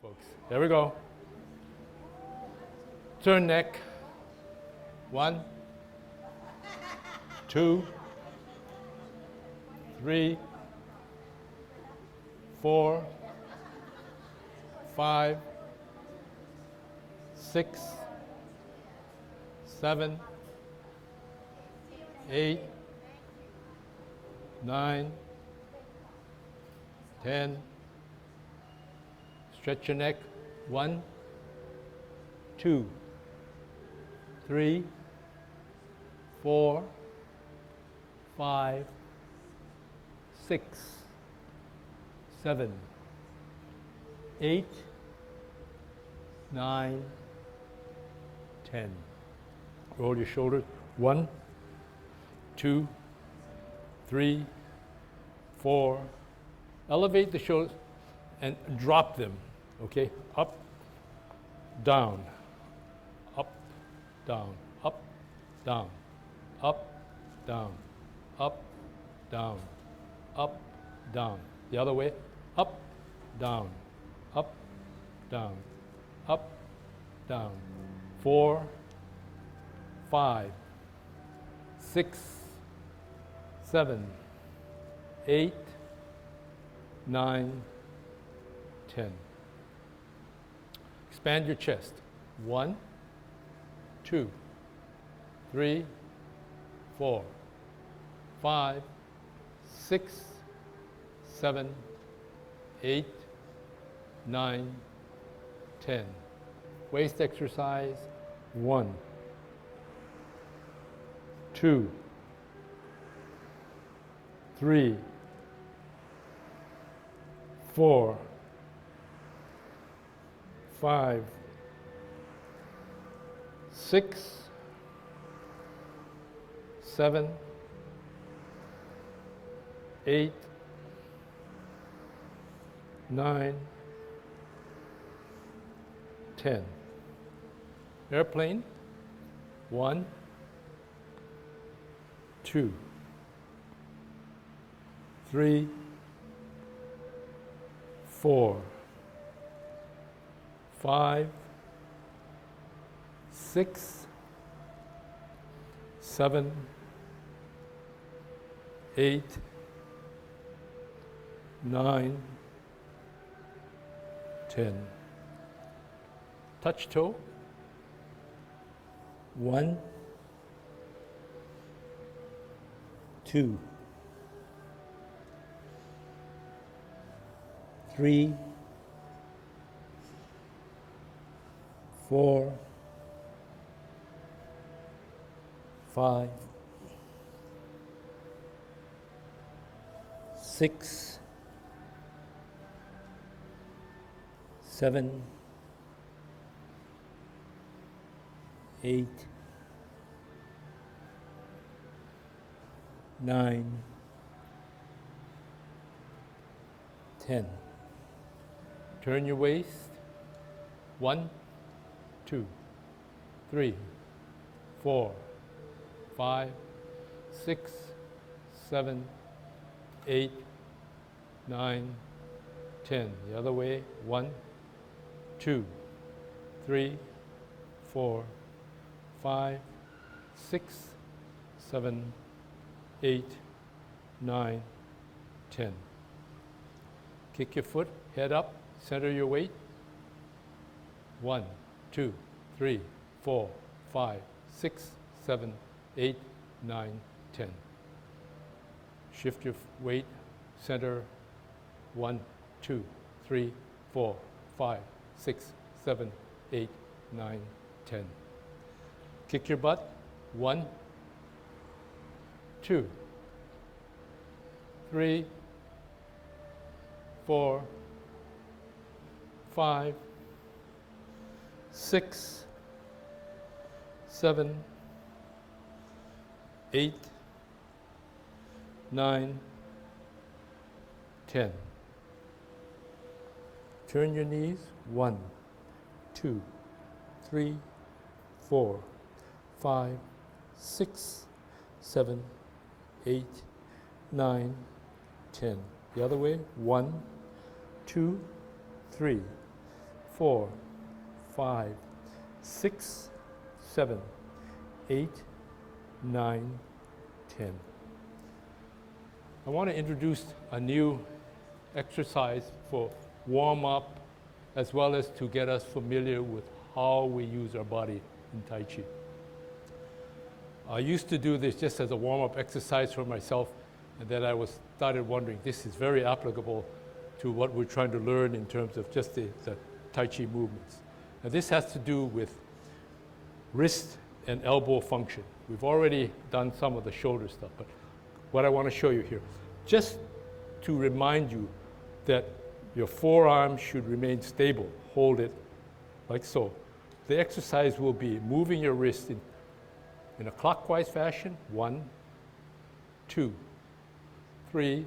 folks. There we go. Turn neck. 1, 2, 3, 4, 5, 6, 7, 8, 9, 10. Stretch your neck. 1, 2, 3, 4, 5, 6, 7, 8, 9, 10. Roll your shoulders. 1, 2, 3, 4. Elevate the shoulders and drop them. Okay? Up, down, up, down, up, down, up, down, up, down, up, down. The other way. Up, down, up, down, up, down. 4, 5, 6, 7, 8, 9, 10. Expand your chest. 1, 2, 3, 4, 5, 6, 7, 8, 9, 10. Waist exercise. 1, 2, 3, 4, 5, 6, 7, 8, 9, 10. Airplane. 1, 2, 3, 4, 5, 6, 7, 8, 9, 10. Touch toe. 1, 2, 3, 4, 5, 6, 7, 8, 9, 10. Turn your waist. 1, 2, 3, 4, 5, 6, 7, 8, 9, 10. The other way. 1, 2, 3, 4, 5, 6, 7, 8, 9, 10. Kick your foot, head up, center your weight. 1, 2, 3, 4, 5, 6, 7, 8, 9, 10. Shift your weight, center. 1, 2, 3, 4, 5, 6, 7, 8, 9, 10. Kick your butt. 1, 2, 3, 4, 5, 6, 7, 8, 9, 10. Turn your knees. 1, 2, 3, 4, 5, 6, 7, 8, 9, 10. The other way. 1, 2, 3, 4, 5, 6, 7, 8, 9, 10. I want to introduce a new exercise for warm-up as well as to get us familiar with how we use our body in Tai Chi. I used to do this just as a warm-up exercise for myself, and then I started wondering, this is very applicable to what we're trying to learn in terms of just the Tai Chi movements. Now this has to do with wrist and elbow function. We've already done some of the shoulder stuff, but what I want to show you here, just to remind you that your forearm should remain stable. Hold it like so. The exercise will be moving your wrist in a clockwise fashion. 1, 2, 3,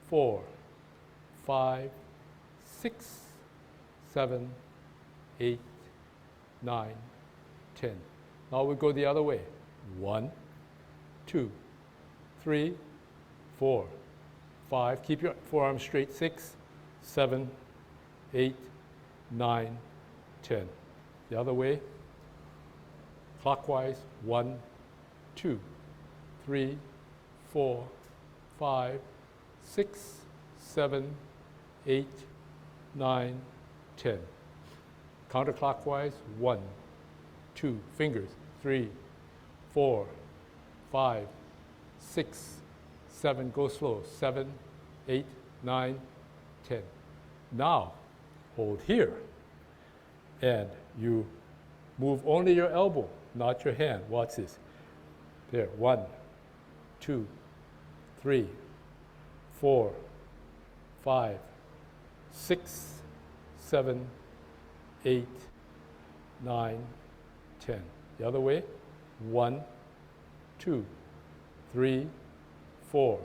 4, 5, 6, 7, 8, 9, 10. Now we go the other way. 1, 2, 3, 4, 5. Keep your forearm straight. 6, 7, 8, 9, 10. The other way. Clockwise. 1, 2, 3, 4, 5, 6, 7, 8, 9, 10. Counterclockwise. 1, 2, fingers. 3, 4, 5, 6, 7, go slow. 7, 8, 9, 10. Now, hold here. And you move only your elbow, not your hand. Watch this. There. 1, 2, 3, 4, 5, 6, 7, 8, 9, 10. The other way. 1, 2, 3, 4,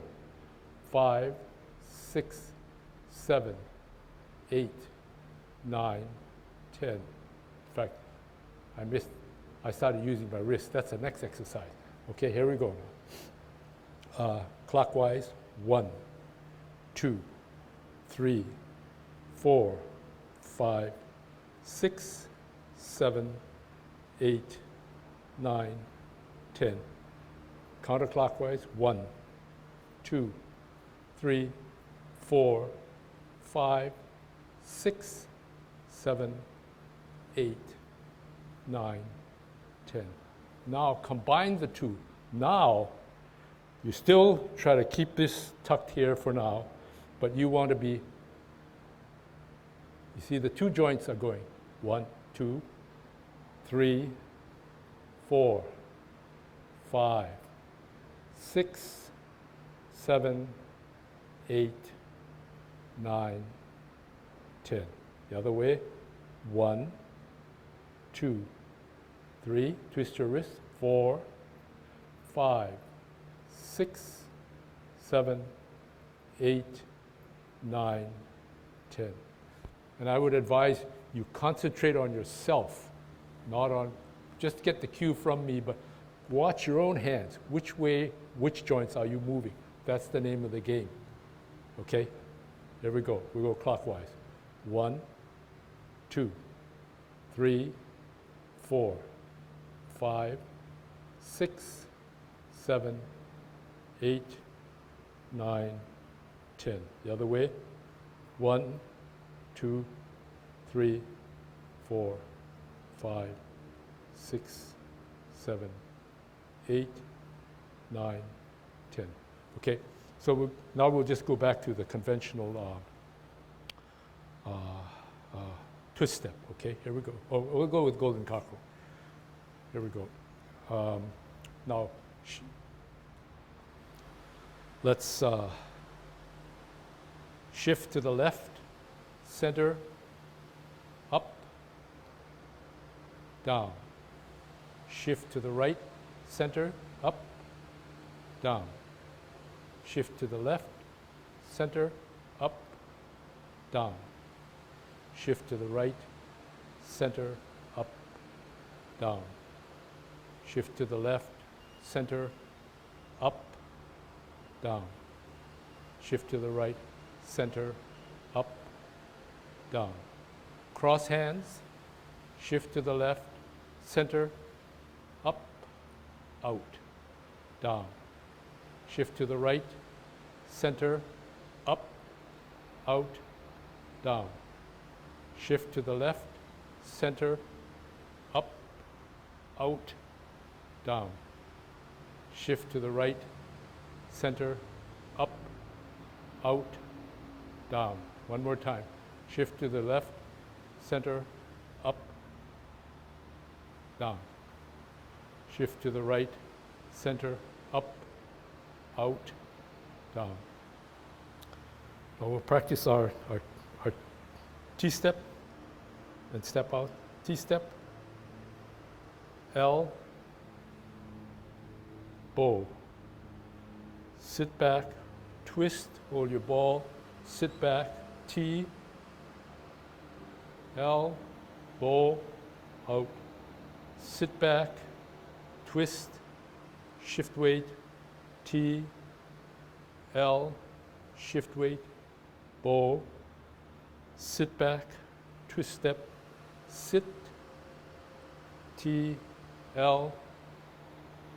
5, 6, 7, 8, 9, 10. In fact, I started using my wrist. That's the next exercise. Okay, here we go now. Clockwise. 1, 2, 3, 4, 5, 6, 7, 8, 9, 10. Counterclockwise. 1, 2, 3, 4, 5, 6, 7, 8, 9, 10. Now combine the two. Now you still try to keep this tucked here for now, but you want to be, you see the two joints are going. 1, 2, 3, 4, 5, 6, 7, 8, 9, 10. The other way. 1, 2, 3. Twist your wrist. 4, 5, 6, 7, 8, 9, 10. And I would advise you concentrate on yourself, not on, just get the cue from me, but watch your own hands. Which way, which joints are you moving? That's the name of the game. Okay? There we go. We go clockwise. 1, 2, 3, 4, 5, 6, 7, 8, 9, 10. The other way. 1, 2, 3, 4, 5, 6, 7, 8, 9, 10. Okay, so now we'll just go back to the conventional twist step. Okay, here we go. Oh, we'll go with golden cockerel. Here we go. Now, let's shift to the left, center, up, down. Shift to the right, center, up, down. Shift to the left, center, up, down. Shift to the right, center, up, down. Shift to the left, center, up, down. Shift to the right, center, up, down. Cross hands, shift to the left, center, up, out, down. Shift to the right, center, up, out, down. Shift to the left, center, up, out, down. Shift to the right, center, up, out, down. One more time. Shift to the left, center, up, down. Shift to the right, center, up, out, down. Now we'll practice our T-step and step out. T-step, L, bow. Sit back, twist, hold your ball, sit back, T, L, bow, out. Sit back, twist, shift weight, T, L, shift weight, bow. Sit back, twist step, sit, T, L,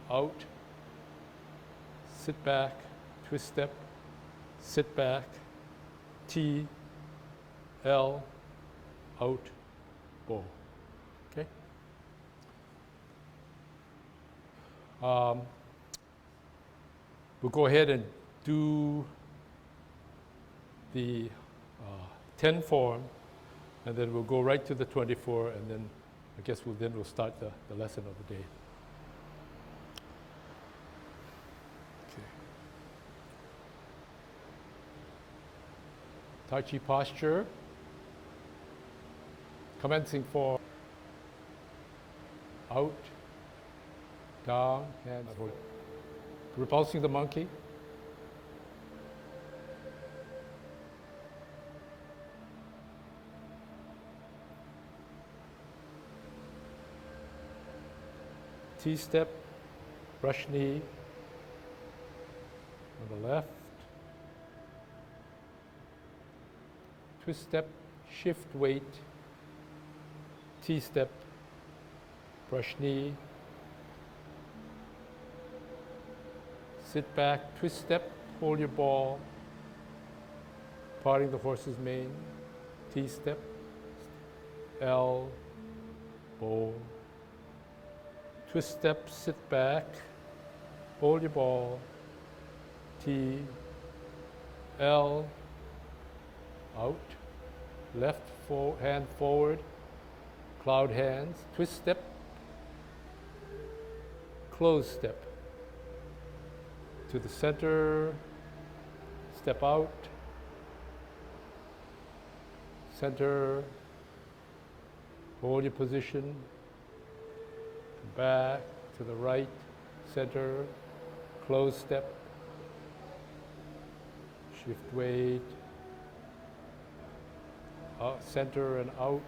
out. Sit back, twist step, sit back, T, L, out, bow. Okay? We'll go ahead and do the 10 form, and then we'll go right to the 24, and then I guess we'll start the lesson of the day. Okay. Tai Chi posture, commencing for out, down, hands forward. Repulsing the monkey. T-step, brush knee on the left. Twist step, shift weight. T-step, brush knee. Sit back, twist step, hold your ball. Parting the horse's mane. T-step, L, bow. Twist step, sit back, hold your ball, T, L, out, left hand forward, cloud hands, twist step, close step, to the center, step out, center, hold your position, back to the right, center, close step, shift weight, center and out,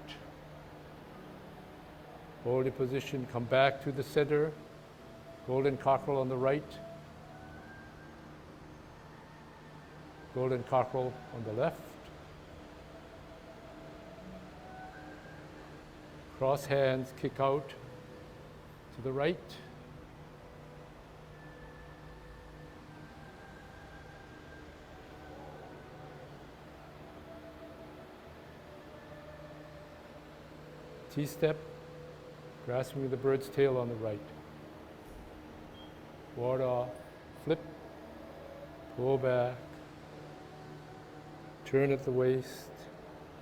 hold your position, come back to the center, golden cockerel on the right, golden cockerel on the left, cross hands, kick out, to the right, T-step, grasping the bird's tail on the right, ward off, flip, pull back, turn at the waist,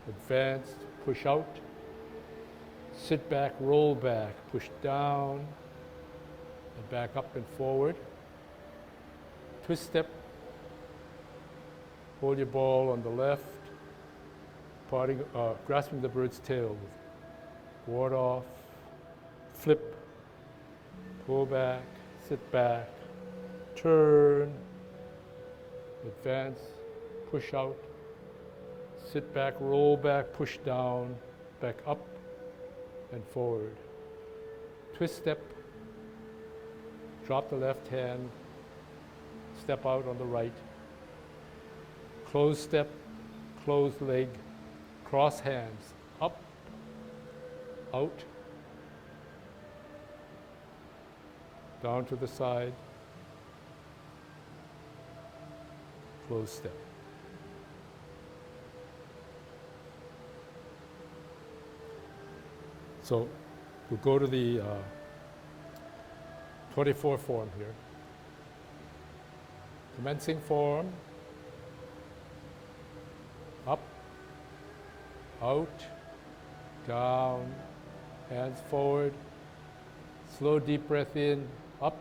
advance, push out, sit back, roll back, push down, and back up and forward. Twist step, hold your ball on the left, grasping the bird's tail. Ward off, flip, pull back, sit back, turn, advance, push out, sit back, roll back, push down, back up, and forward. Twist step, drop the left hand, step out on the right. Close step, closed leg, cross hands, up, out, down to the side, closed step. So we'll go to the 24 form here. Commencing form, up, out, down, hands forward, slow deep breath in, up,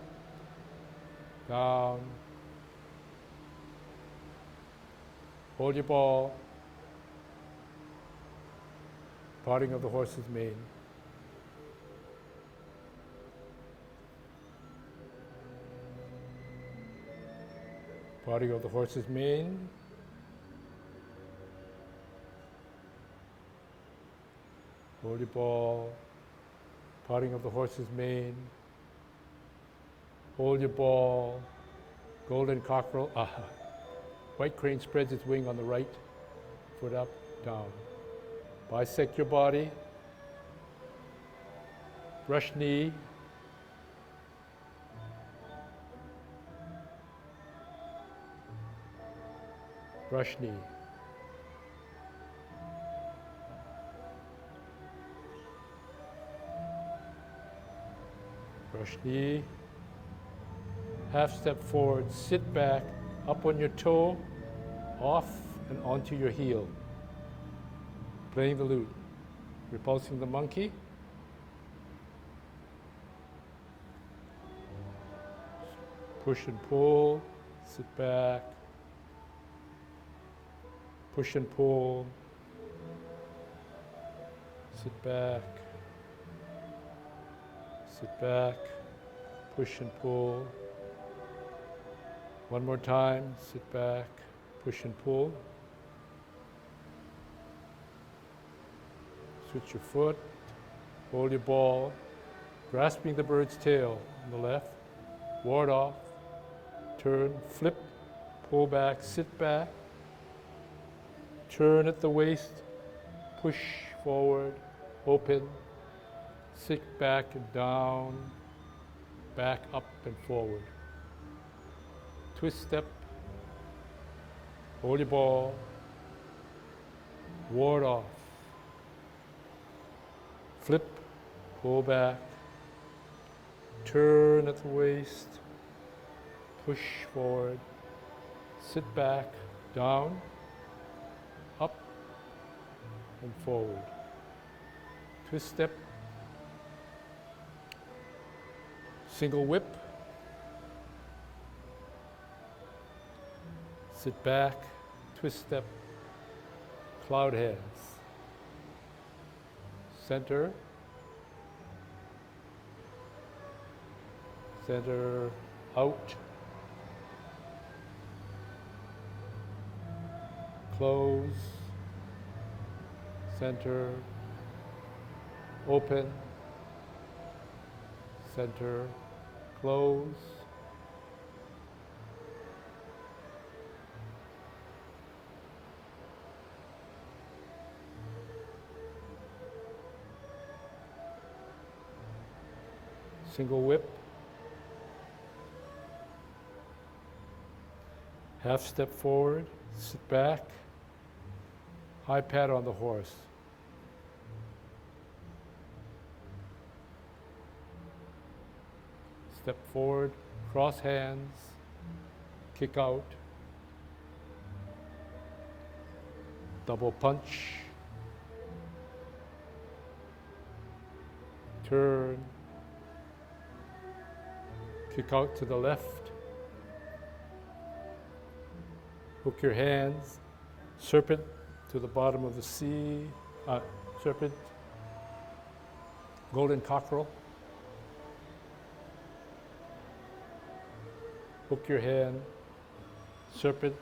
down, hold your ball, parting of the horse's mane. Parting of the horse's mane. Hold your ball. Parting of the horse's mane. Hold your ball. Golden cockerel. White crane spreads its wing on the right. Foot up, down. Bisect your body. Brush knee. Brush knee. Brush knee. Half step forward, sit back, up on your toe, off and onto your heel. Playing the lute. Repulsing the monkey. Push and pull, sit back. Push and pull, sit back, push and pull. One more time, sit back, push and pull. Switch your foot, hold your ball, grasping the bird's tail on the left, ward off, turn, flip, pull back, sit back. Turn at the waist, push forward, open, sit back and down, back up and forward. Twist step, hold your ball, ward off, flip, pull back, turn at the waist, push forward, sit back, down, up and forward. Twist step, single whip, sit back, twist step, cloud hands, center, center, out, close, center, open, center, close, single whip, half step forward, sit back, high pat on the horse. Step forward, cross hands, kick out, double punch, turn, kick out to the left, hook your hands, serpent to the bottom of the sea, serpent, golden cockerel. Hook your hand, serpent,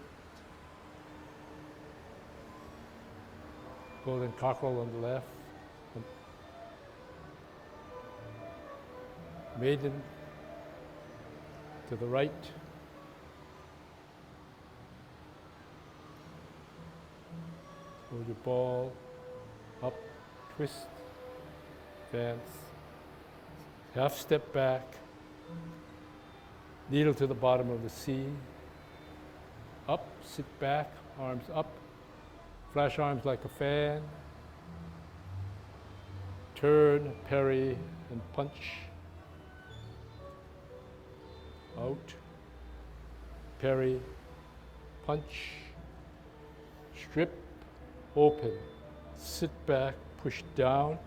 golden cockerel on the left, maiden to the right, hold your ball, up, twist, advance. Half step back. Needle to the bottom of the C. Up, sit back, arms up. Flash arms like a fan. Turn, parry, and punch. Out, parry, punch, strip, open, sit back, push down,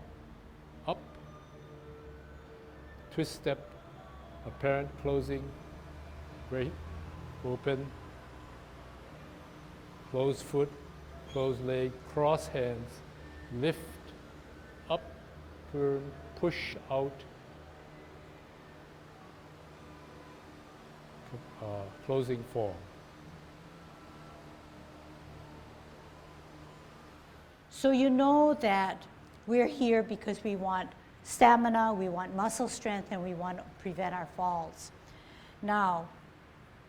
up, twist step, apparent closing, break, open, close foot, close leg, cross hands, lift, up, turn, push out, closing form. So you know that we're here because we want stamina, we want muscle strength, and we want to prevent our falls. Now,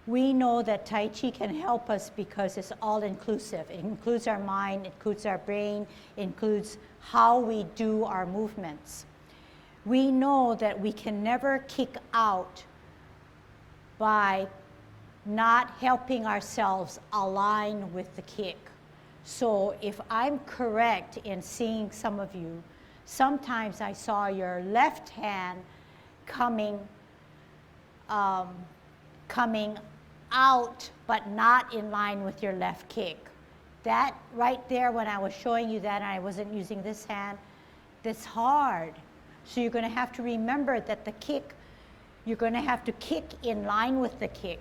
we know that Tai Chi can help us because it's all-inclusive. It includes our mind, it includes our brain, it includes how we do our movements. We know that we can never kick out by not helping ourselves align with the kick. So if I'm correct in seeing some of you, sometimes I saw your left hand coming out, but not in line with your left kick. That right there, when I was showing you that and I wasn't using this hand, that's hard. So you're going to have to remember that the kick, you're going to have to kick in line with the kick.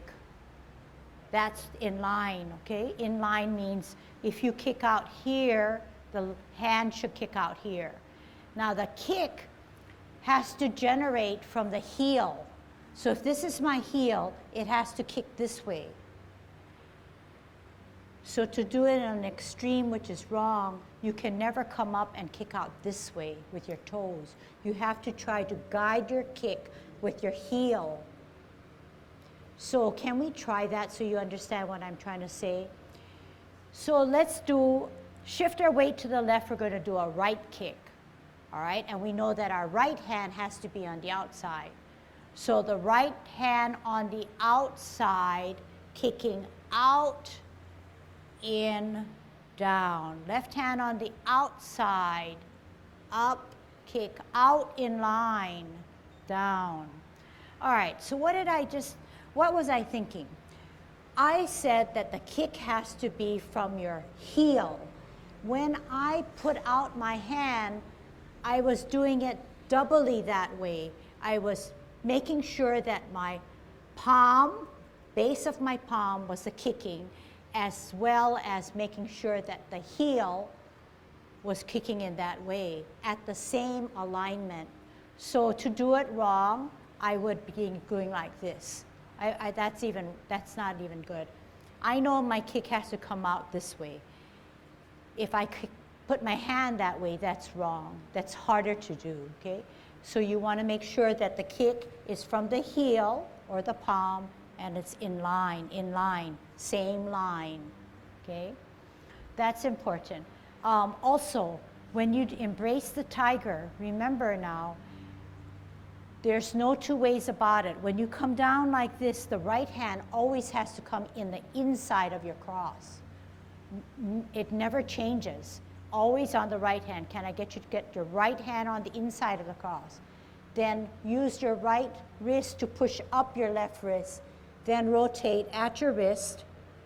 That's in line, okay? In line means if you kick out here, the hand should kick out here. Now the kick has to generate from the heel. So if this is my heel, it has to kick this way. So to do it in an extreme, which is wrong, you can never come up and kick out this way with your toes. You have to try to guide your kick with your heel. So can we try that so you understand what I'm trying to say? So let's shift our weight to the left. We're going to do a right kick, all right? And we know that our right hand has to be on the outside. So the right hand on the outside, kicking out, in, down. Left hand on the outside, up, kick, out in line, down. All right, so what was I thinking? I said that the kick has to be from your heel. When I put out my hand, I was doing it doubly that way. I was making sure that my palm, base of my palm was the kicking, as well as making sure that the heel was kicking in that way at the same alignment. So to do it wrong, I would be going like this. That's not even good. I know my kick has to come out this way. If I put my hand that way, that's wrong. That's harder to do, okay? So you want to make sure that the kick is from the heel or the palm and it's in line, same line, okay? That's important. Also, when you embrace the tiger, remember now, there's no two ways about it. When you come down like this, the right hand always has to come in the inside of your cross. It never changes. Always on the right hand. Can I get you to get your right hand on the inside of the cross? Then use your right wrist to push up your left wrist. Then rotate at your wrist.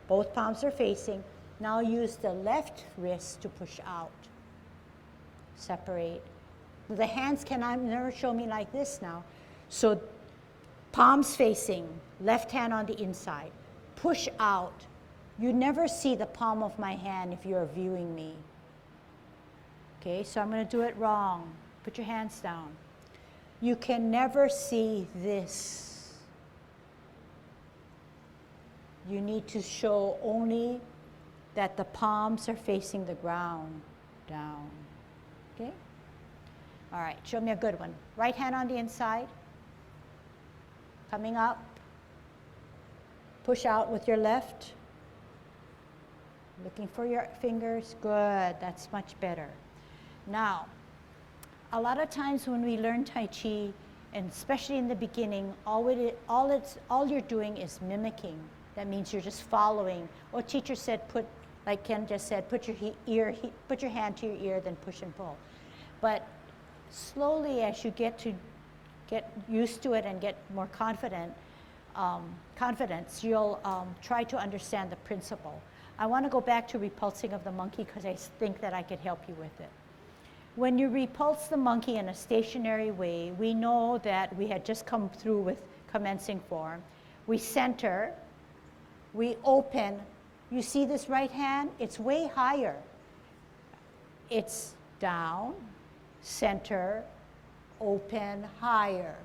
Both palms are facing. Now use the left wrist to push out. Separate. The hands cannot never show me like this now. So palms facing, left hand on the inside. Push out. You never see the palm of my hand if you're viewing me. Okay, so I'm going to do it wrong. Put your hands down. You can never see this. You need to show only that the palms are facing the ground, down. Okay? All right, show me a good one. Right hand on the inside. Coming up. Push out with your left. Looking for your fingers. Good, that's much better. Now, A lot of times when we learn Tai Chi, and especially in the beginning, all you're doing is mimicking. That means you're just following. Or teacher said, like Ken just said, put your hand to your ear, then push and pull. But slowly, as you get used to it and get more confidence, you'll try to understand the principle. I want to go back to repulsing of the monkey because I think that I could help you with it. When you repulse the monkey in a stationary way, we know that we had just come through with commencing form. We center, we open. You see this right hand? It's way higher. It's down, center, open, higher,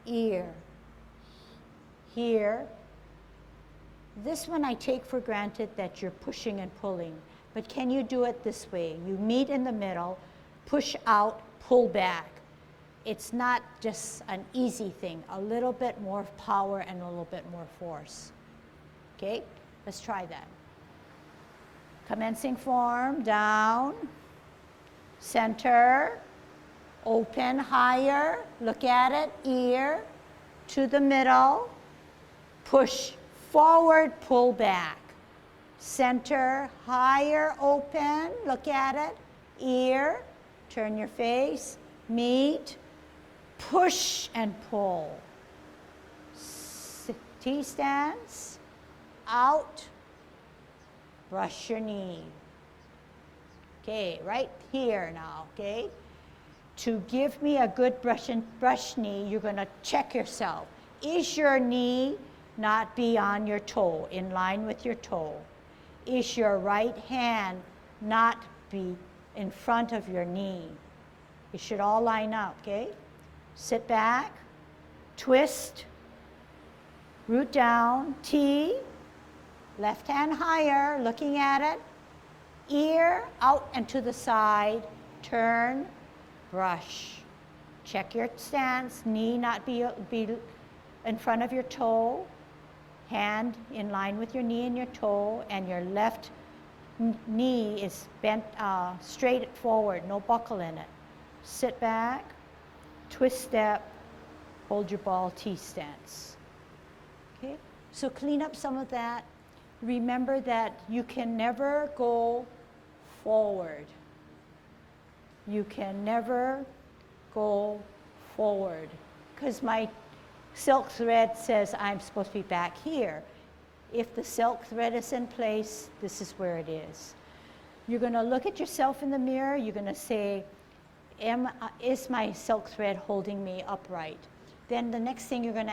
ear, here. This one I take for granted that you're pushing and pulling, but can you do it this way? You meet in the middle, push out, pull back. It's not just an easy thing, a little bit more power and a little bit more force. Okay, let's try that. Commencing form, down, center, open, higher, look at it, ear, to the middle, push forward, pull back. Center, higher, open, look at it, ear, turn your face, meet, push and pull. T-stance, out, brush your knee. Okay, right here now, okay? To give me a good brush knee, you're gonna check yourself. Is your knee not beyond your toe, in line with your toe? Is your right hand not be in front of your knee? It should all line up, okay? Sit back, twist, root down, T, left hand higher, looking at it, ear out and to the side, turn, brush. Check your stance, knee not be in front of your toe, hand in line with your knee and your toe, and your left knee is bent straight forward, no buckle in it. Sit back, twist step, hold your ball T stance. Okay, so clean up some of that. Remember that you can never go forward. You can never go forward because my silk thread says I'm supposed to be back here. If the silk thread is in place, this is where it is. You're going to look at yourself in the mirror. You're going to say, is my silk thread holding me upright? Then the next thing you're going to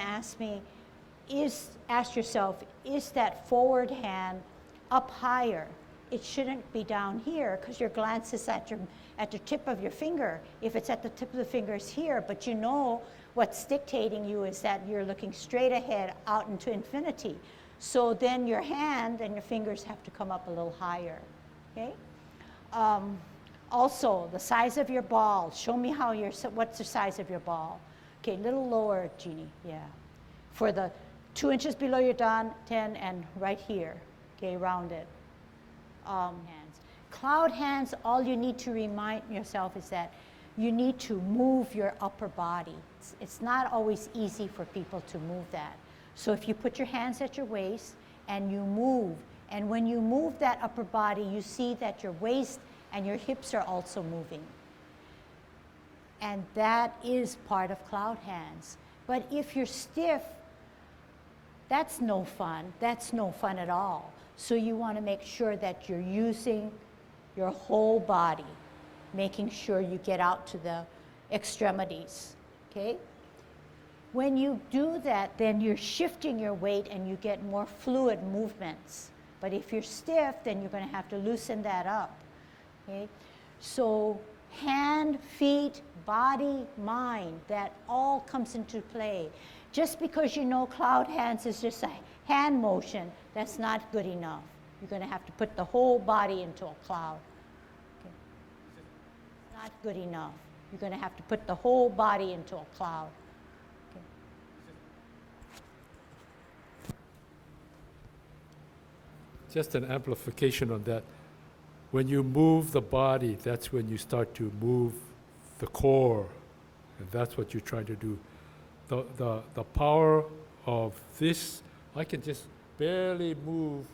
ask yourself, is that forward hand up higher? It shouldn't be down here because your glance is at the tip of your finger. If it's at the tip of the finger, it's here, but you know what's dictating you is that you're looking straight ahead out into infinity. So then your hand and your fingers have to come up a little higher, okay? Also, the size of your ball. Show me what's the size of your ball? Okay, a little lower, Jeannie, yeah. For the 2 inches below your 10 and right here, okay, round it. Hands. Cloud hands, all you need to remind yourself is that you need to move your upper body. It's not always easy for people to move that. So if you put your hands at your waist and you move, and when you move that upper body, you see that your waist and your hips are also moving. And that is part of cloud hands. But if you're stiff, that's no fun. That's no fun at all. So you want to make sure that you're using your whole body, making sure you get out to the extremities, okay? When you do that, then you're shifting your weight and you get more fluid movements. But if you're stiff, then you're going to have to loosen that up, okay? So hand, feet, body, mind, that all comes into play. Just because you know cloud hands is just a hand motion, that's not good enough. You're going to have to put the whole body into a cloud. Okay. Not good enough. You're going to have to put the whole body into a cloud. Okay. Just an amplification on that. When you move the body, that's when you start to move the core, and that's what you're trying to do. The power of this, I can just barely move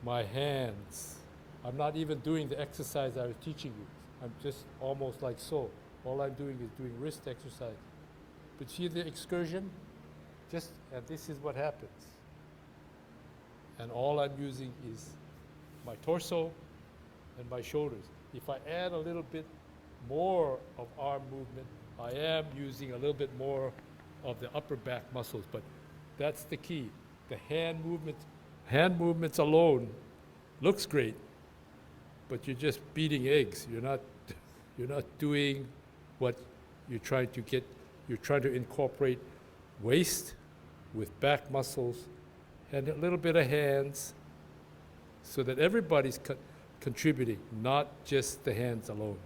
my hands. I'm not even doing the exercise I was teaching you. I'm just almost like so. All I'm doing is doing wrist exercise. But see the excursion? And this is what happens. And all I'm using is my torso and my shoulders. If I add a little bit more of arm movement, I am using a little bit more of the upper back muscles, but that's the key. The hand movements alone looks great, but you're just beating eggs. You're not doing what you're trying to get. You're trying to incorporate waist with back muscles and a little bit of hands so that everybody's contributing, not just the hands alone.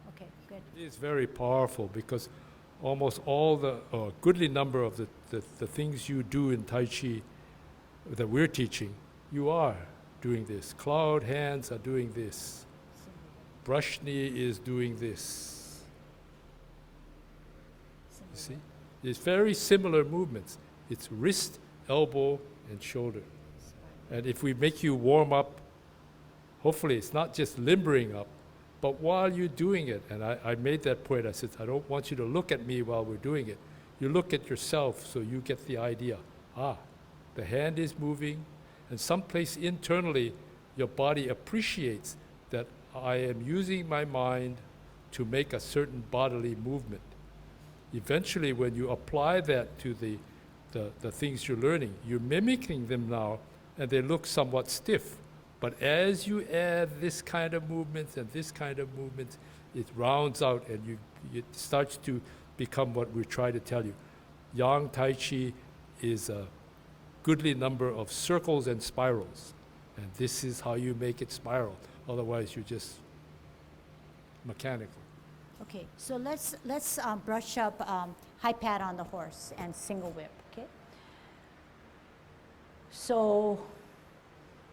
Okay, good. It is very powerful because almost all goodly number of the things you do in Tai Chi that we're teaching, you are doing this. Cloud hands are doing this. Brush knee is doing this. You see? It's very similar movements. It's wrist, elbow, and shoulder. And if we make you warm up, hopefully it's not just limbering up, but while you're doing it, and I made that point, I said, I don't want you to look at me while we're doing it. You look at yourself so you get the idea. The hand is moving, and someplace internally, your body appreciates that I am using my mind to make a certain bodily movement. Eventually, when you apply that to the things you're learning, you're mimicking them now, and they look somewhat stiff. But as you add this kind of movements and this kind of movements, it rounds out and it starts to become what we're trying to tell you. Yang Tai Chi is a goodly number of circles and spirals. And this is how you make it spiral. Otherwise, you're just mechanical. Okay, so let's brush up high pat on the horse and single whip, okay? So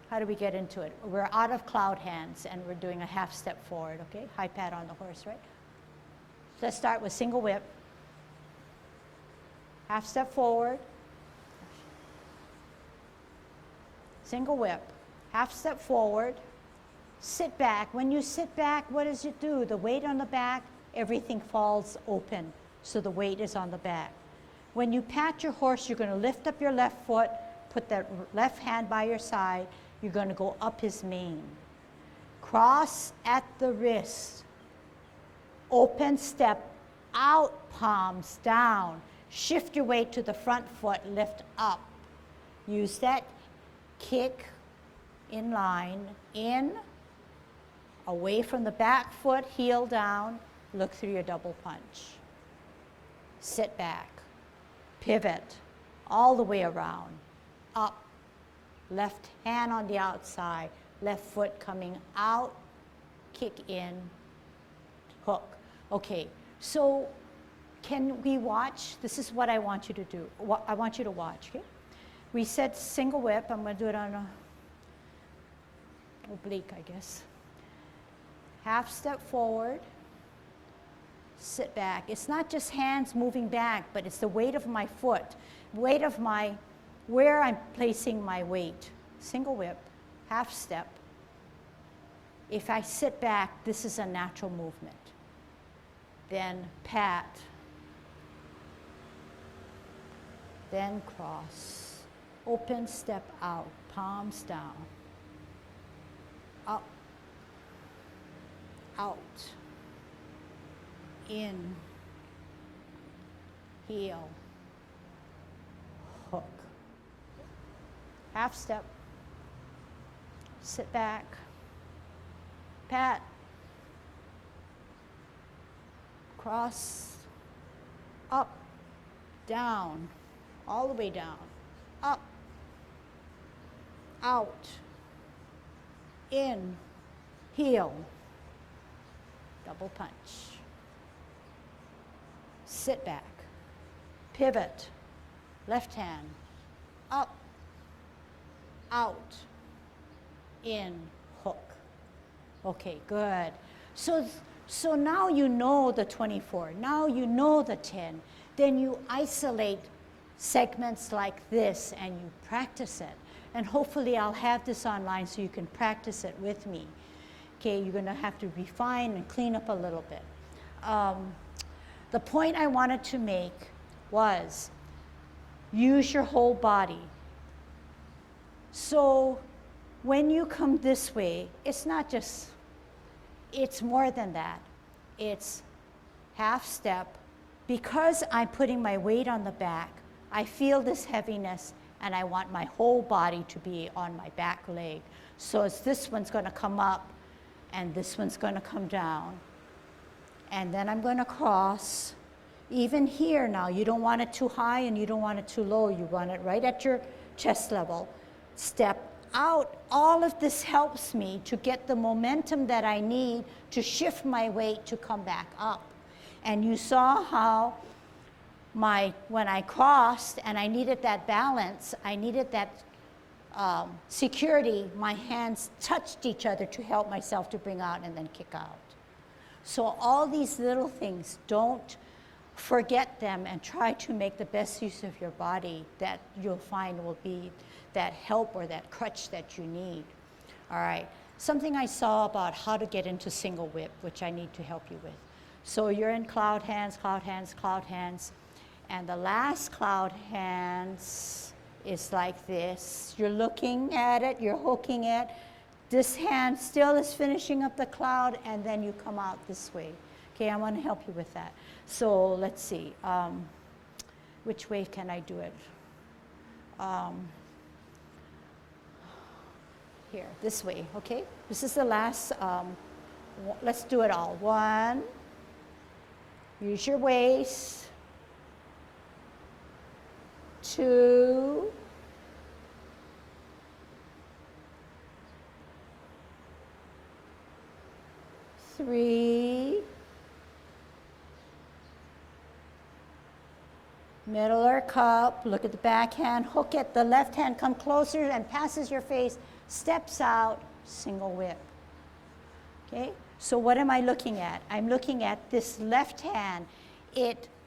how do we get into it? We're out of cloud hands and we're doing a half step forward, okay? High pat on the horse, right? Let's start with single whip. Half step forward. Single whip. Half step forward. Sit back. When you sit back, what does it do? The weight on the back, everything falls open. So the weight is on the back. When you pat your horse, you're going to lift up your left foot, put that left hand by your side. You're going to go up his mane. Cross at the wrist. Open step out, palms down. Shift your weight to the front foot, lift up. Use that kick in line, in, away from the back foot, heel down, look through your double punch. Sit back, pivot, all the way around, up, left hand on the outside, left foot coming out, kick in, hook. Okay, so can we watch? This is what I want you to do. I want you to watch, okay? We said single whip. I'm going to do it on a oblique, I guess. Half step forward, sit back. It's not just hands moving back, but it's the weight of my foot, weight of where I'm placing my weight. Single whip, half step. If I sit back, this is a natural movement. Then pat. Then cross. Open step out, palms down. Up. Out. In. Heel. Hook. Half step. Sit back. Pat. Cross. Up. Down. All the way down. Up. Out. In. Heel. Double punch. Sit back. Pivot. Left hand. Up. Out. In. Hook. Okay, good. So So now you know the 24, now you know the 10. Then you isolate segments like this and you practice it. And hopefully I'll have this online so you can practice it with me. Okay, you're gonna have to refine and clean up a little bit. The point I wanted to make was use your whole body. So when you come this way, it's not just, it's more than that. It's half step. Because I'm putting my weight on the back, I feel this heaviness and I want my whole body to be on my back leg. So it's this one's gonna come up and this one's gonna come down. And then I'm gonna cross. Even here now, you don't want it too high and you don't want it too low. You want it right at your chest level. Step out. All of this helps me to get the momentum that I need to shift my weight to come back up. And you saw how when I crossed and I needed that balance, I needed that security, my hands touched each other to help myself to bring out and then kick out. So all these little things, don't forget them and try to make the best use of your body that you'll find will be that help or that crutch that you need. All right, something I saw about how to get into single whip, which I need to help you with. So you're in cloud hands, cloud hands, cloud hands. And the last cloud hands is like this. You're looking at it, you're hooking it. This hand still is finishing up the cloud, and then you come out this way. Okay, I want to help you with that. So let's see. Which way can I do it? Here, this way, okay? This is the last, let's do it all. 1, use your waist. 2, 3, middle or cup, look at the back hand, hook it, the left hand come closer and passes your face, steps out, single whip. Okay, so what am I looking at? I'm looking at this left hand.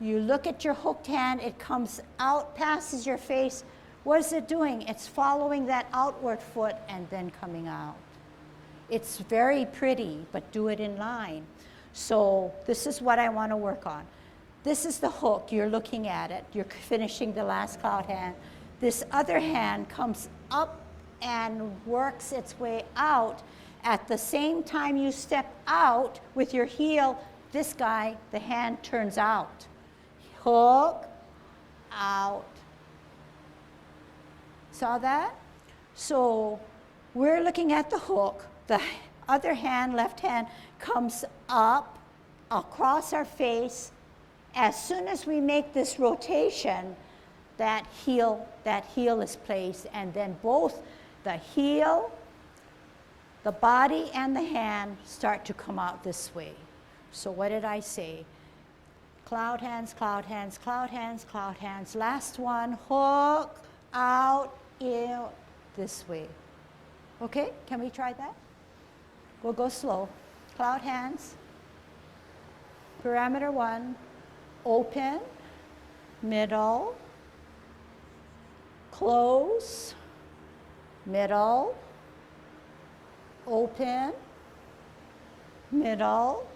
You look at your hooked hand, it comes out, passes your face. What is it doing? It's following that outward foot and then coming out. It's very pretty, but do it in line. So this is what I want to work on. This is the hook, you're looking at it, you're finishing the last cloud hand. This other hand comes up and works its way out. At the same time you step out with your heel, this guy, the hand turns out. Hook, out. Saw that? So we're looking at the hook. The other hand, left hand, comes up across our face. As soon as we make this rotation, that heel is placed, and then both the heel, the body, and the hand start to come out this way. So what did I say? Cloud hands, cloud hands, cloud hands, cloud hands. Last one, hook, out, in, this way. Okay, can we try that? We'll go slow. Cloud hands. Parameter 1, open, middle, close, middle, open, middle,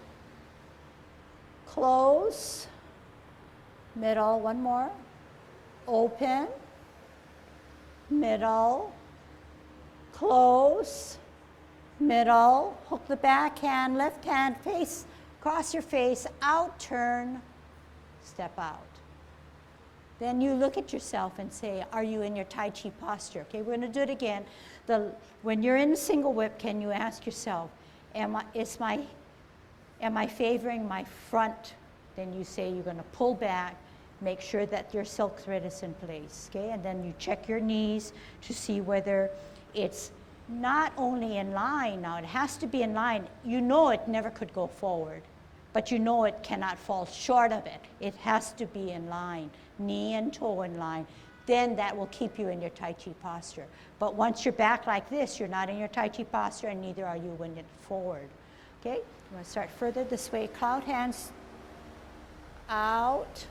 close, middle, one more, open, middle, close, middle, hook the back hand, left hand, face, cross your face, out, turn, step out. Then you look at yourself and say, are you in your Tai Chi posture? Okay, we're gonna do it again. When you're in a single whip, can you ask yourself, am I favoring my front? Then you say you're gonna pull back, make sure that your silk thread is in place, okay? And then you check your knees to see whether it's not only in line, now it has to be in line. You know it never could go forward, but you know it cannot fall short of it. It has to be in line, knee and toe in line. Then that will keep you in your Tai Chi posture. But once you're back like this, you're not in your Tai Chi posture, and neither are you when it's forward. Okay, you want to start further this way. Cloud hands out,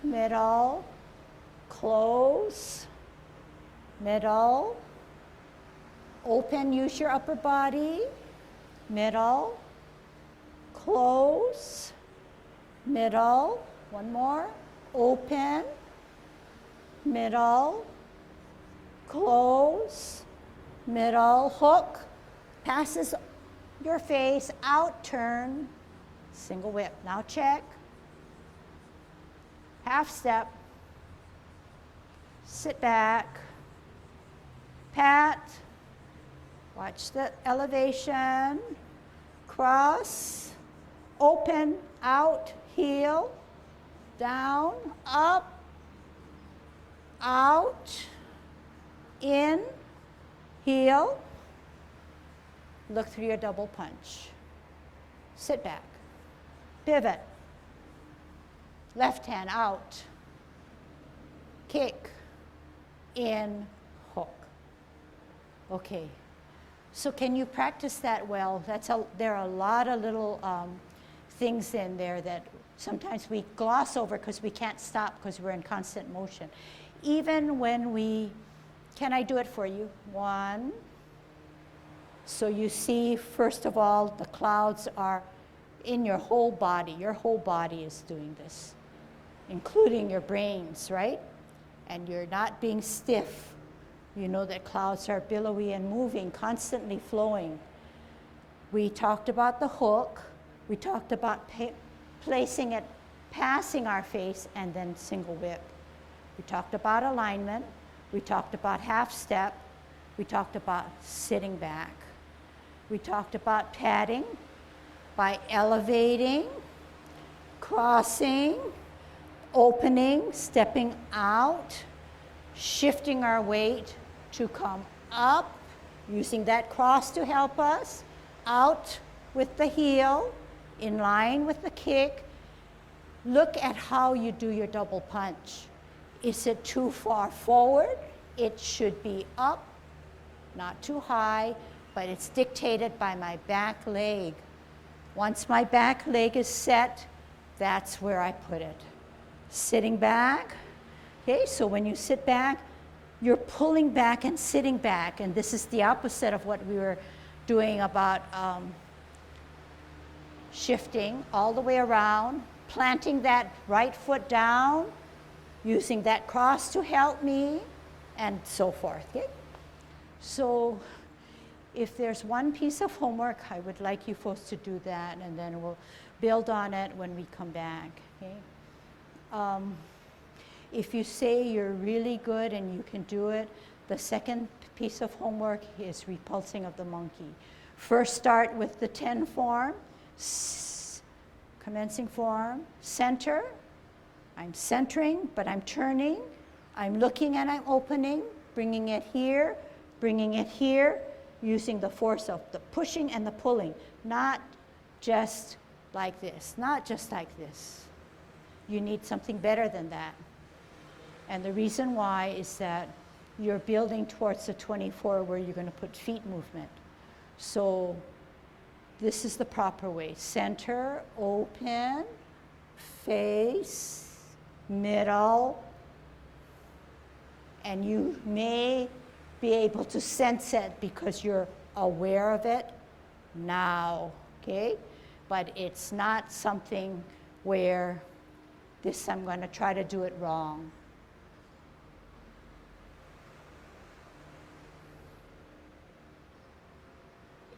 middle, close, middle, open, use your upper body, middle, close, middle, one more, open, middle, close, middle, hook, passes your face, out, turn, single whip. Now check, half step, sit back, pat, watch the elevation, cross, open, out, heel, down, up, out, in, heel, look through your double punch. Sit back, pivot, left hand out, kick, in, hook. Okay, so can you practice that well? There are a lot of little things in there that sometimes we gloss over because we can't stop because we're in constant motion. Even when can I do it for you? One. So you see, first of all, the clouds are in your whole body. Your whole body is doing this, including your brains, right? And you're not being stiff. You know that clouds are billowy and moving, constantly flowing. We talked about the hook. We talked about placing it, passing our face, and then single whip. We talked about alignment. We talked about half step. We talked about sitting back. We talked about padding by elevating, crossing, opening, stepping out, shifting our weight to come up, using that cross to help us, out with the heel, in line with the kick. Look at how you do your double punch. Is it too far forward? It should be up, not too high, but it's dictated by my back leg. Once my back leg is set, that's where I put it. Sitting back. Okay, so when you sit back, you're pulling back and sitting back, and this is the opposite of what we were doing about shifting all the way around, planting that right foot down, using that cross to help me, and so forth. Okay? So if there's one piece of homework, I would like you folks to do that, and then we'll build on it when we come back. Okay? If you say you're really good and you can do it, the second piece of homework is repulsing of the monkey. First start with the 10 form, commencing form, center. I'm centering, but I'm turning. I'm looking and I'm opening, bringing it here, using the force of the pushing and the pulling, not just like this, not just like this. You need something better than that. And the reason why is that you're building towards the 24 where you're going to put feet movement. So this is the proper way. Center, open, face, middle, and you may be able to sense it because you're aware of it now, okay? But it's not something where this I'm going to try to do it wrong.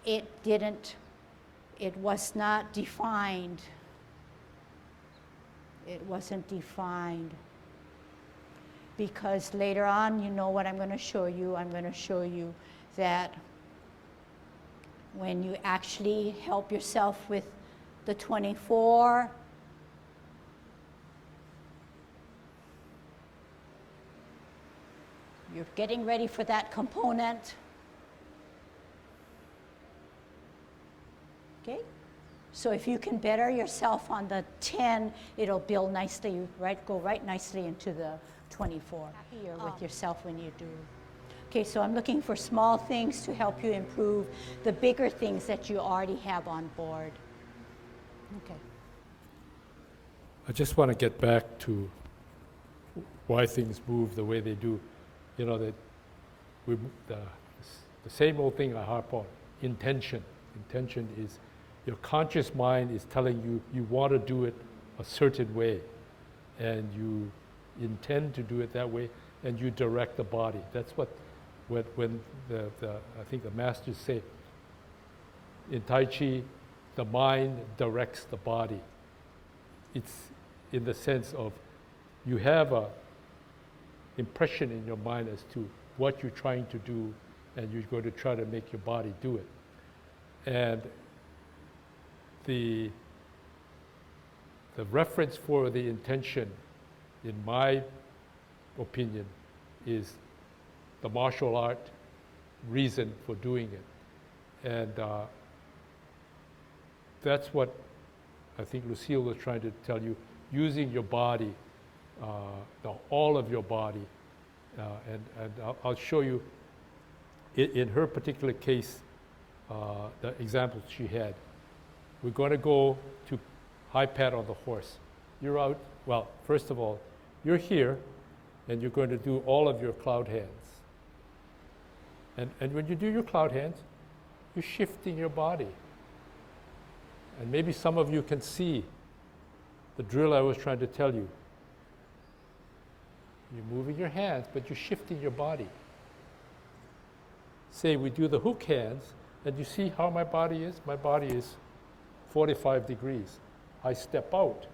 It was not defined. It wasn't defined. Because later on, you know what I'm going to show you? I'm going to show you that when you actually help yourself with the 24, you're getting ready for that component. Okay? So if you can better yourself on the 10, it'll build nicely, right? Go right nicely into the 24. Happier with yourself when you do. Okay, so I'm looking for small things to help you improve the bigger things that you already have on board. Okay. I just want to get back to why things move the way they do. You know, that the same old thing I harp on, intention. Intention is your conscious mind is telling you you want to do it a certain way, and you intend to do it that way, and you direct the body. That's what when I think the masters say, in Tai Chi, the mind directs the body. It's in the sense of you have a impression in your mind as to what you're trying to do, and you're going to try to make your body do it. And the reference for the intention, in my opinion, is the martial art reason for doing it. And that's what I think Lucille was trying to tell you, using your body, all of your body. And I'll show you, in her particular case, the examples she had. We're going to go to high pad on the horse. You're out, well, first of all, you're here, and you're going to do all of your cloud hands. And when you do your cloud hands, you're shifting your body. And maybe some of you can see the drill I was trying to tell you. You're moving your hands, but you're shifting your body. Say we do the hook hands, and you see how my body is? My body is 45 degrees. I step out,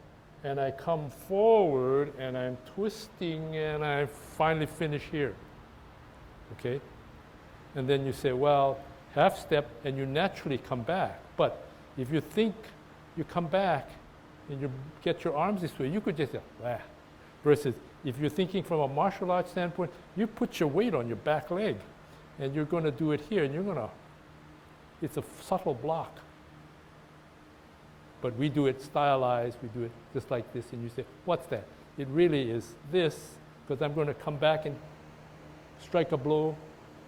and I come forward, and I'm twisting, and I finally finish here. Okay? And then you say, well, half step, and you naturally come back. But if you think you come back, and you get your arms this way, you could just say, ah. Versus if you're thinking from a martial arts standpoint, you put your weight on your back leg, and you're going to do it here, and you're going to, it's a subtle block. But we do it stylized, we do it just like this, and you say, what's that? It really is this, because I'm going to come back and strike a blow,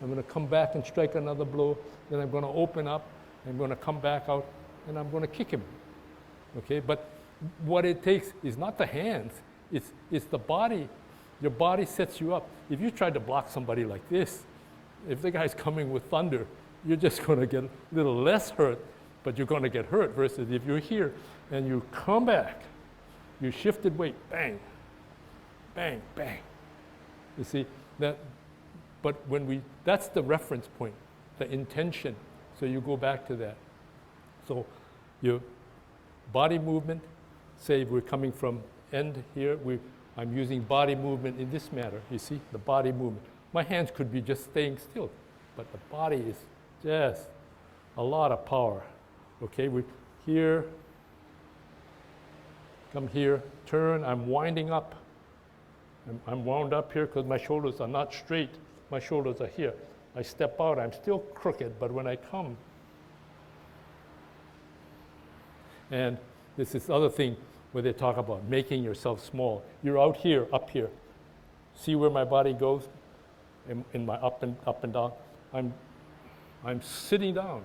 I'm going to come back and strike another blow, then I'm going to open up, I'm going to come back out, and I'm going to kick him. Okay, but what it takes is not the hands, it's the body. Your body sets you up. If you try to block somebody like this, if the guy's coming with thunder, you're just going to get a little less hurt, but you're going to get hurt. Versus if you're here and you come back, you shifted weight, bang, bang, bang. You see that? But that's the reference point, the intention. So you go back to that. So your body movement, say we're coming from end here, I'm using body movement in this manner. You see, the body movement. My hands could be just staying still, but the body is just a lot of power. Okay, we here, come here, turn, I'm winding up. I'm wound up here because my shoulders are not straight. My shoulders are here. I step out, I'm still crooked, but when I come, and this is the other thing where they talk about making yourself small. You're out here, up here. See where my body goes in my up and down? I'm sitting down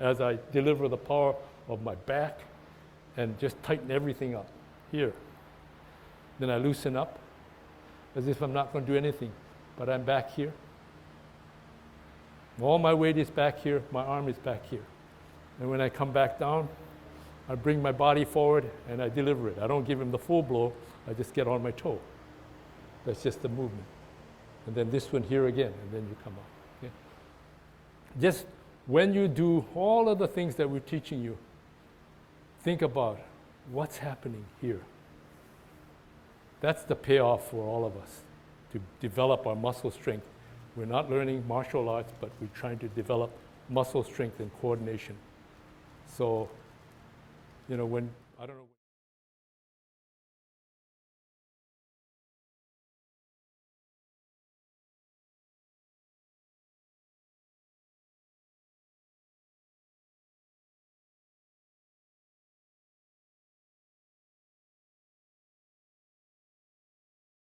as I deliver the power of my back and just tighten everything up here. Then I loosen up as if I'm not going to do anything, but I'm back here. All my weight is back here, my arm is back here. And when I come back down, I bring my body forward and I deliver it. I don't give him the full blow, I just get on my toe. That's just the movement. And then this one here again, and then you come up. Okay? Just when you do all of the things that we're teaching you, think about what's happening here. That's the payoff for all of us, to develop our muscle strength. We're not learning martial arts, but we're trying to develop muscle strength and coordination. So, you know, I don't know.